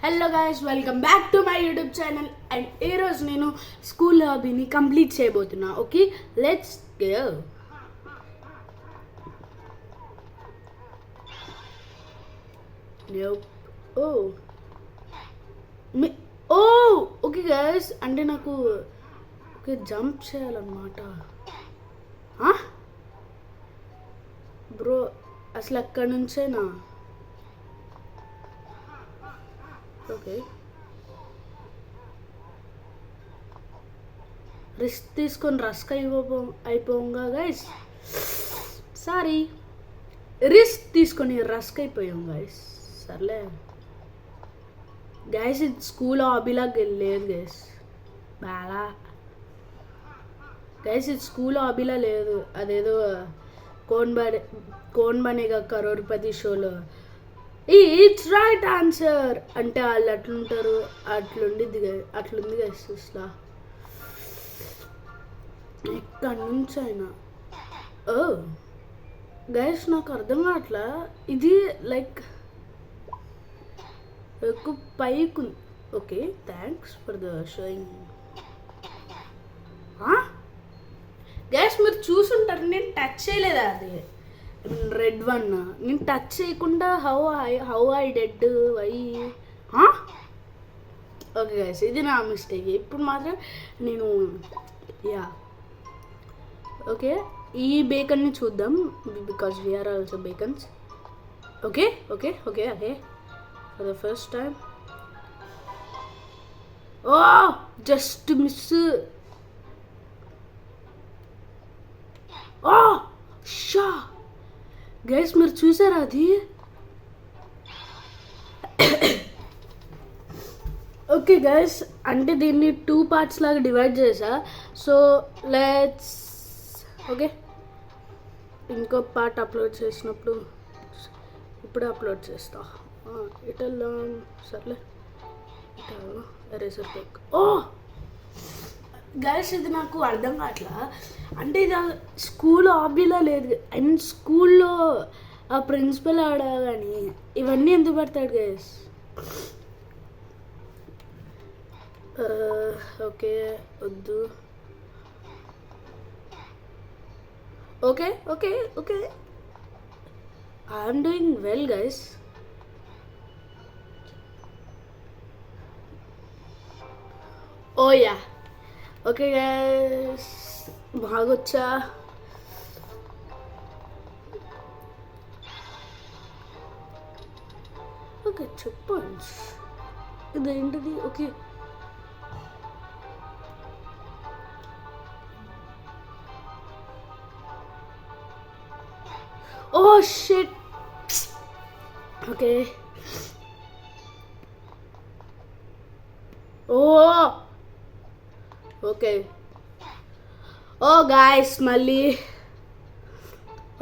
Hello guys, welcome back to my YouTube channel. And ఈరోజు నేను school హాబీని complete చేయబోతున్నా. Okay, let's go. Oh oh okay guys, అంటే నాకు ఓకే జంప్ చేయాలన్నమాట. బ్రో అసలు అక్కడి నుంచేనా? ఓకే, రిస్క్ తీసుకొని రస్క్ అయిపోంగా గైస్. సారీ, రిస్క్ తీసుకొని రస్క్ అయిపోయాం గైస్. సర్లే గైస్, ఇది స్కూల్ హాబీలాగా లేదు గైస్. బాగా గైస్, ఇది స్కూల్ హాబీలా లేదు. అదేదో కోన్ బనేగా కరోడ్పతి షోలో ఇట్స్ రైట్ ఆన్సర్ అంటే వాళ్ళు అట్లుంటారు. అట్లుంది గైస్. అసలు ఎక్కడి నుంచి అయినా ఓ గైస్, నాకు అర్థం కావట్లా. ఇది లైక్ ఎక్కువ పైకి. Okay, thanks for the showing. Guys, మీరు చూసుంటారు, నేను టచ్ చేయలేదా అది రెడ్ వన్. నేను టచ్ చేయకుండా how I dead why. Okay guys, ఇది నా మిస్టేక్. ఇప్పుడు మాత్రం నేను యా ఓకే ఈ బేకన్ని చూద్దాం, because we are also bacons. Okay okay okay okay for the first time. Oh just miss. Oh షా గైస్, మీరు చూసారా అది? ఓకే గైస్, అంటే దీన్ని 2 పార్ట్స్ లాగా డివైడ్ చేసా. సో లెట్స్ ఓకే, ఇంకో పార్ట్ అప్లోడ్ చేసినప్పుడు ఇప్పుడే అప్లోడ్ చేస్తా. ఇటల్లా సర్లే, ఎరేజర్ పెక్. ఓ గైస్, ఇది నాకు అర్థం కావట్లా. అంటే ఇది స్కూల్ హాబీలో లేదు. అండ్ స్కూల్లో ఆ ప్రిన్సిపల్ ఆడ కానీ ఇవన్నీ ఎందుకు పడతాడు గైస్? ఓకే వద్దు. Okay okay okay, I'm doing well guys. Oh yeah okay guys, బాగొచ్చా? ఓకే చెప్పండి, ఇదేంటిది? Okay oh shit. Okay oh okay oh guys, మళ్ళీ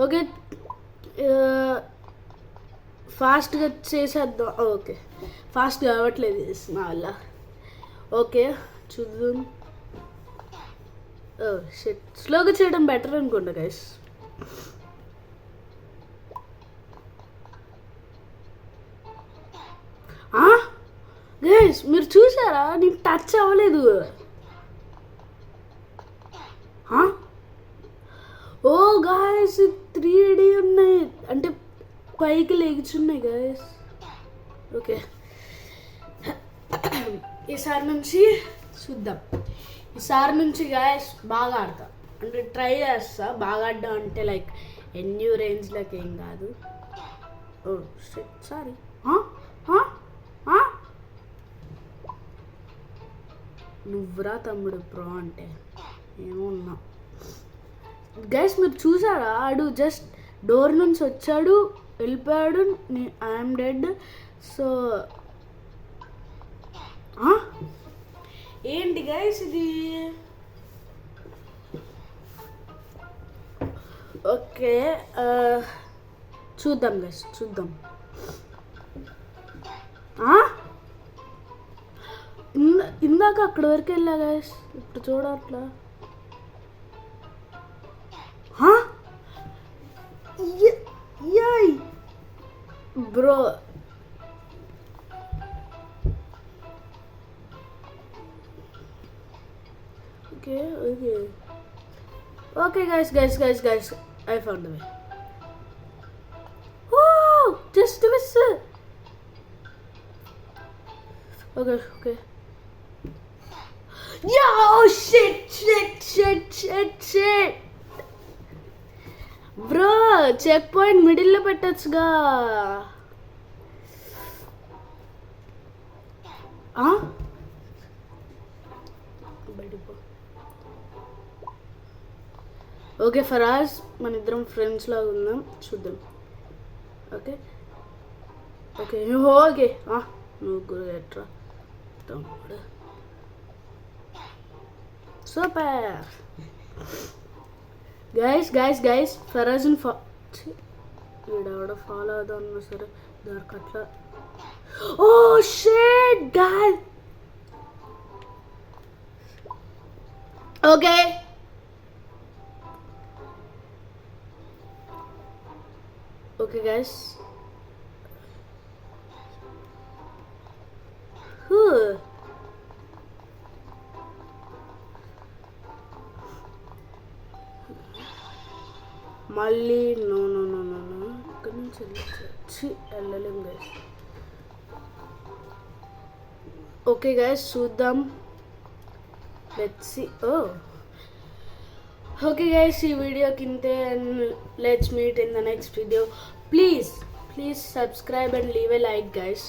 ఓకే ఫాస్ట్గా చేసేద్దాం. ఓకే ఫాస్ట్ కావట్లేదు నా వల్ల. ఓకే చూద్దాం. ఓ షిట్, స్లోగా చేయడం బెటర్ అనుకుంటా గైస్. గైస్, మీరు చూసారా? నేను టచ్ అవ్వలేదు. ఓ గాయస్, 3D ఉన్నాయి, అంటే పైకి లేచున్నాయి గాయస్. ఓకే, ఈసారి నుంచి చూద్దాం. ఈసారి నుంచి గాయస్ బాగా ఆడతా, అంటే ట్రై చేస్తా. బాగా ఆడడం అంటే లైక్ ఎండ్యూరెన్స్లోకి ఏం కాదు. ఓ సారీ. నువ్వురా తమ్ముడు ప్రో అంటే ఏమున్నా. గైస్, మీరు చూసారా? ఆడు జస్ట్ డోర్ నుంచి వచ్చాడు, వెళ్ళిపోయాడు. I'm dead. సో ఏంటి గైస్ ఇది? ఓకే చూద్దాం గైస్, చూద్దాం. ఇందాక అక్కడి వరకు వెళ్ళా గైస్, ఇప్పుడు చూడట్లా. Bro okay okay okay guys I found the way. Oh just miss. Okay yeah shit bro, checkpoint మిడిల్లో పెట్టచ్చుగా. ఓకే ఫరాజ్, మన ఇద్దరం ఫ్రెండ్స్ లాగా ఉందాం, చూద్దాం. ఓకే ఓకే ఓకే నువ్వు గురు ఎట్రా తమ్ముడు. సూపర్ గైస్ ఫరాజ్ని వీడెవడో ఫాలో అవుదాం అన్నా సరే దొరకట్లా. Oh shit guys. Okay okay guys, మళ్ళీ నో ఇక్కడ నుంచి వెళ్ళలేం గైస్. ఓకే గైస్ చూద్దాం, లెట్స్ సీ. ఓకే గైస్, ఈ వీడియో కింతే and let's meet in the next video. Please subscribe and leave a like guys.